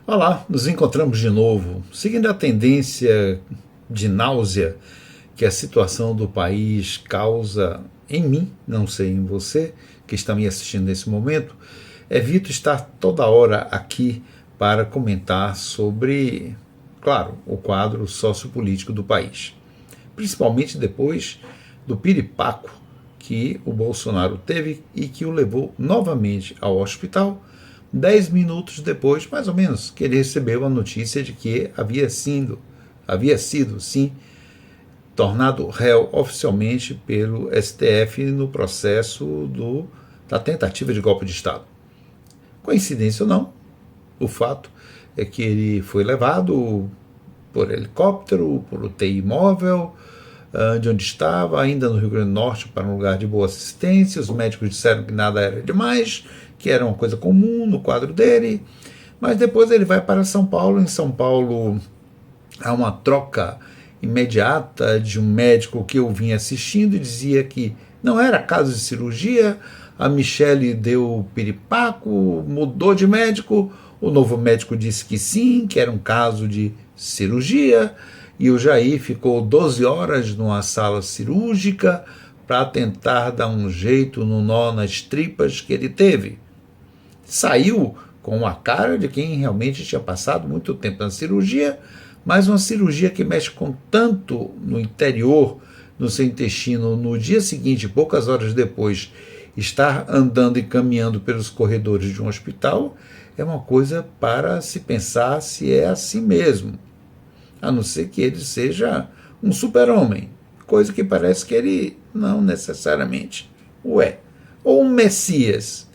Olá, nos encontramos de novo. Seguindo a tendência de náusea que a situação do país causa em mim, não sei em você, que está me assistindo nesse momento, evito estar toda hora aqui para comentar sobre, claro, o quadro sociopolítico do país. Principalmente depois do piripaco que o Bolsonaro teve e que o levou novamente ao hospital, 10 minutos depois, mais ou menos, que ele recebeu a notícia de que havia sido, sim, tornado réu oficialmente pelo STF no processo da tentativa de golpe de Estado. Coincidência ou não, o fato é que ele foi levado por helicóptero, por UTI móvel, de onde estava, ainda no Rio Grande do Norte, para um lugar de boa assistência. Os médicos disseram que nada era demais, que era uma coisa comum no quadro dele, mas depois ele vai para São Paulo. Em São Paulo há uma troca imediata de um médico que eu vinha assistindo e dizia que não era caso de cirurgia. A Michele deu piripaco, mudou de médico, o novo médico disse que sim, que era um caso de cirurgia, e o Jair ficou 12 horas numa sala cirúrgica para tentar dar um jeito no nó nas tripas que ele teve. Saiu com a cara de quem realmente tinha passado muito tempo na cirurgia, mas uma cirurgia que mexe com tanto no interior, no seu intestino, no dia seguinte, poucas horas depois, estar andando e caminhando pelos corredores de um hospital, é uma coisa para se pensar se é assim mesmo, a não ser que ele seja um super-homem, coisa que parece que ele não necessariamente o é, ou um Messias.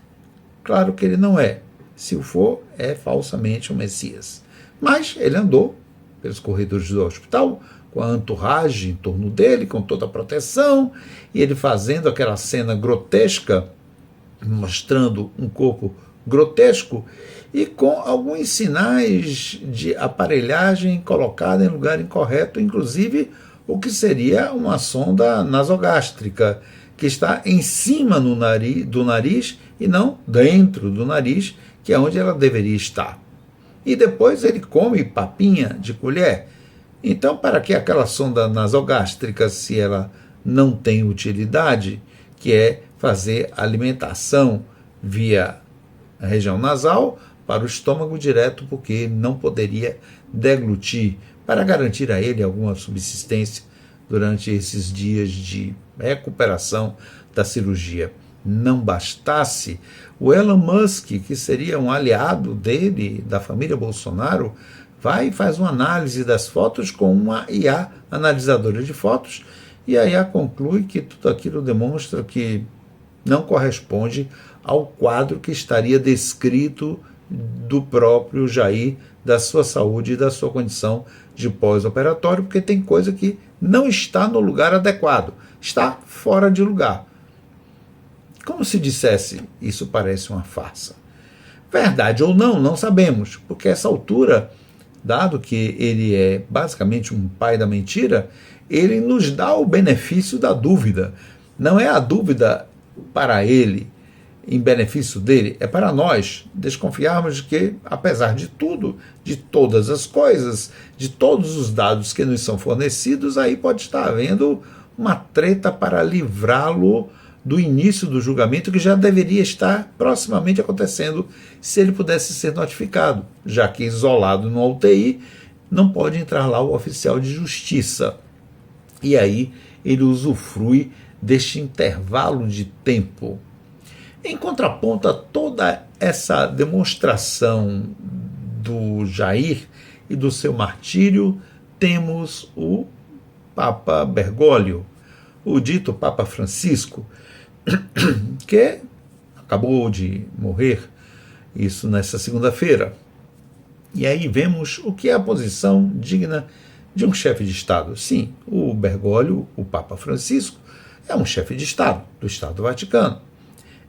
Claro que ele não é. Se o for, é falsamente um Messias. Mas ele andou pelos corredores do hospital, com a entourage em torno dele, com toda a proteção, e ele fazendo aquela cena grotesca, mostrando um corpo grotesco, e com alguns sinais de aparelhagem colocada em lugar incorreto, inclusive o que seria uma sonda nasogástrica, que está em cima do nariz e não dentro do nariz, que é onde ela deveria estar. E depois ele come papinha de colher. Então, para que aquela sonda nasogástrica, se ela não tem utilidade, que é fazer alimentação via a região nasal para o estômago direto, porque ele não poderia deglutir, para garantir a ele alguma subsistência durante esses dias de recuperação da cirurgia. Não bastasse, o Elon Musk, que seria um aliado dele, da família Bolsonaro, vai e faz uma análise das fotos com uma IA analisadora de fotos, e a IA conclui que tudo aquilo demonstra que não corresponde ao quadro que estaria descrito do próprio Jair, da sua saúde e da sua condição de pós-operatório, porque tem coisa que não está no lugar adequado, está fora de lugar. Como se dissesse, isso parece uma farsa. Verdade ou não, não sabemos, porque a essa altura, dado que ele é basicamente um pai da mentira, ele nos dá o benefício da dúvida. Não é a dúvida para ele, em benefício dele, é para nós desconfiarmos de que, apesar de tudo, de todas as coisas, de todos os dados que nos são fornecidos, aí pode estar havendo uma treta para livrá-lo do início do julgamento, que já deveria estar proximamente acontecendo se ele pudesse ser notificado, já que isolado no UTI não pode entrar lá o oficial de justiça. E aí ele usufrui deste intervalo de tempo. Em contraponto a toda essa demonstração do Jair e do seu martírio, temos o Papa Bergoglio, o dito Papa Francisco, que acabou de morrer, isso nessa segunda-feira. E aí vemos o que é a posição digna de um chefe de Estado. Sim, o Bergoglio, o Papa Francisco, é um chefe de Estado, do Estado do Vaticano.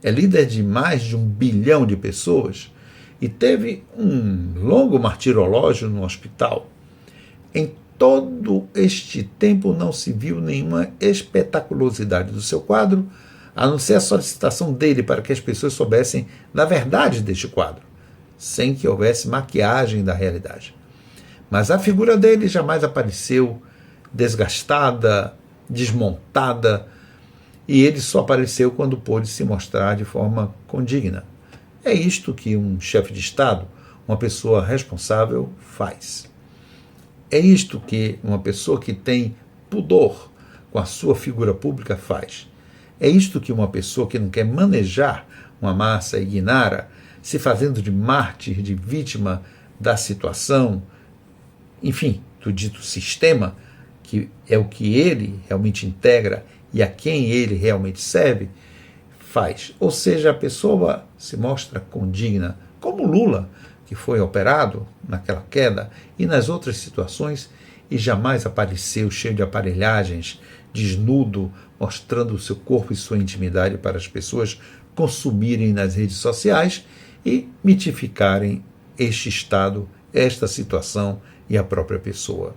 É líder de mais de 1 bilhão de pessoas e teve um longo martirológio no hospital. Em todo este tempo não se viu nenhuma espetaculosidade do seu quadro, a não ser a solicitação dele para que as pessoas soubessem da verdade deste quadro. sem que houvesse maquiagem da realidade. Mas a figura dele jamais apareceu desgastada, desmontada, e ele só apareceu quando pôde se mostrar de forma condigna. É isto que um chefe de Estado, uma pessoa responsável, faz. É isto que uma pessoa que tem pudor com a sua figura pública faz. É isto que uma pessoa que não quer manejar uma massa ignara, se fazendo de mártir, de vítima da situação, enfim, do dito sistema, que é o que ele realmente integra e a quem ele realmente serve, faz. Ou seja, a pessoa se mostra condigna, como Lula, que foi operado naquela queda e nas outras situações e jamais apareceu cheio de aparelhagens, desnudo, mostrando o seu corpo e sua intimidade para as pessoas consumirem nas redes sociais e mitificarem este estado, esta situação e a própria pessoa.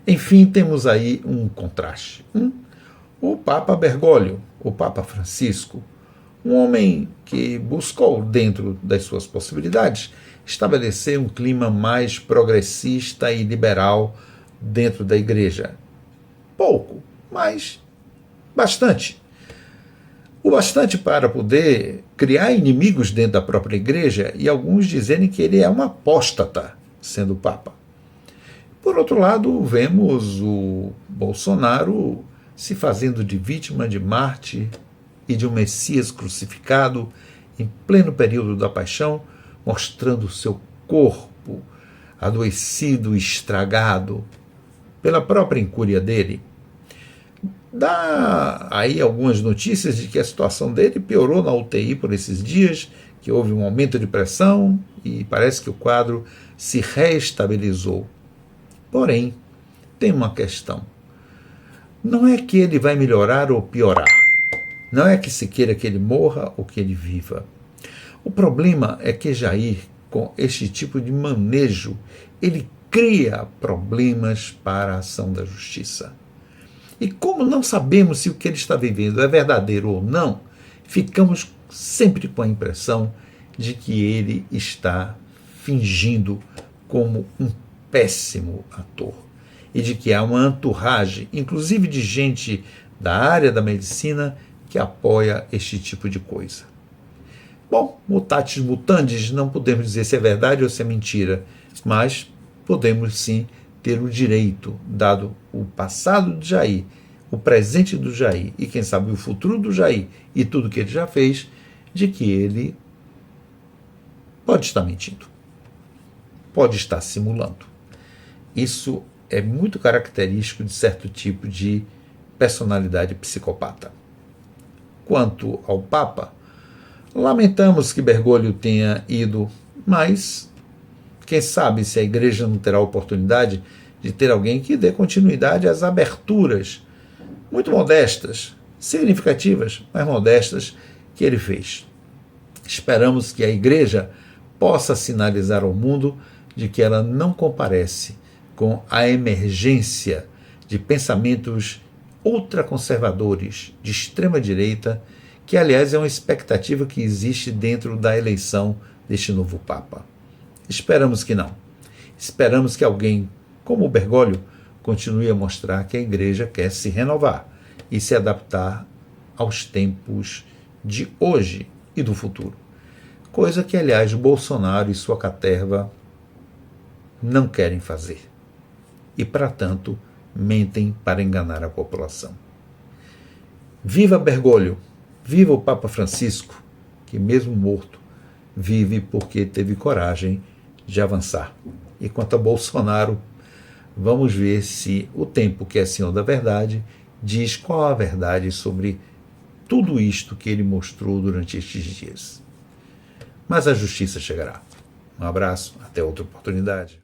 Enfim, temos aí um contraste. O Papa Bergoglio, o Papa Francisco, um homem que buscou, dentro das suas possibilidades, estabelecer um clima mais progressista e liberal dentro da igreja. Pouco, mas bastante. O bastante para poder criar inimigos dentro da própria igreja e alguns dizerem que ele é um apóstata, sendo Papa. Por outro lado, vemos o Bolsonaro se fazendo de vítima, de mártir e de um Messias crucificado em pleno período da paixão, mostrando o seu corpo adoecido, estragado pela própria incúria dele. Dá aí algumas notícias de que a situação dele piorou na UTI por esses dias, que houve um aumento de pressão e parece que o quadro se reestabilizou. Porém, tem uma questão. Não é que ele vai melhorar ou piorar. Não é que se queira que ele morra ou que ele viva. O problema é que Jair, com este tipo de manejo, ele cria problemas para a ação da justiça. E como não sabemos se o que ele está vivendo é verdadeiro ou não, ficamos sempre com a impressão de que ele está fingindo como um péssimo ator. E de que há uma entourage, inclusive de gente da área da medicina, que apoia este tipo de coisa. Bom, mutatis mutandis, não podemos dizer se é verdade ou se é mentira, mas podemos sim ter o direito, dado o passado de Jair, o presente do Jair e quem sabe o futuro do Jair e tudo que ele já fez, de que ele pode estar mentindo, pode estar simulando. Isso é muito característico de certo tipo de personalidade psicopata. Quanto ao Papa, lamentamos que Bergoglio tenha ido, mas quem sabe se a igreja não terá a oportunidade de ter alguém que dê continuidade às aberturas muito modestas, significativas, mas modestas, que ele fez. Esperamos que a igreja possa sinalizar ao mundo de que ela não comparece com a emergência de pensamentos ultraconservadores de extrema-direita, que, aliás, é uma expectativa que existe dentro da eleição deste novo Papa. Esperamos que não. Esperamos que alguém como o Bergoglio continue a mostrar que a igreja quer se renovar e se adaptar aos tempos de hoje e do futuro. Coisa que, aliás, o Bolsonaro e sua caterva não querem fazer. E, para tanto, mentem para enganar a população. Viva Bergoglio! Viva o Papa Francisco, que mesmo morto, vive porque teve coragem de avançar. E quanto a Bolsonaro, vamos ver se o tempo, que é senhor da verdade, diz qual a verdade sobre tudo isto que ele mostrou durante estes dias. Mas a justiça chegará. Um abraço, até outra oportunidade.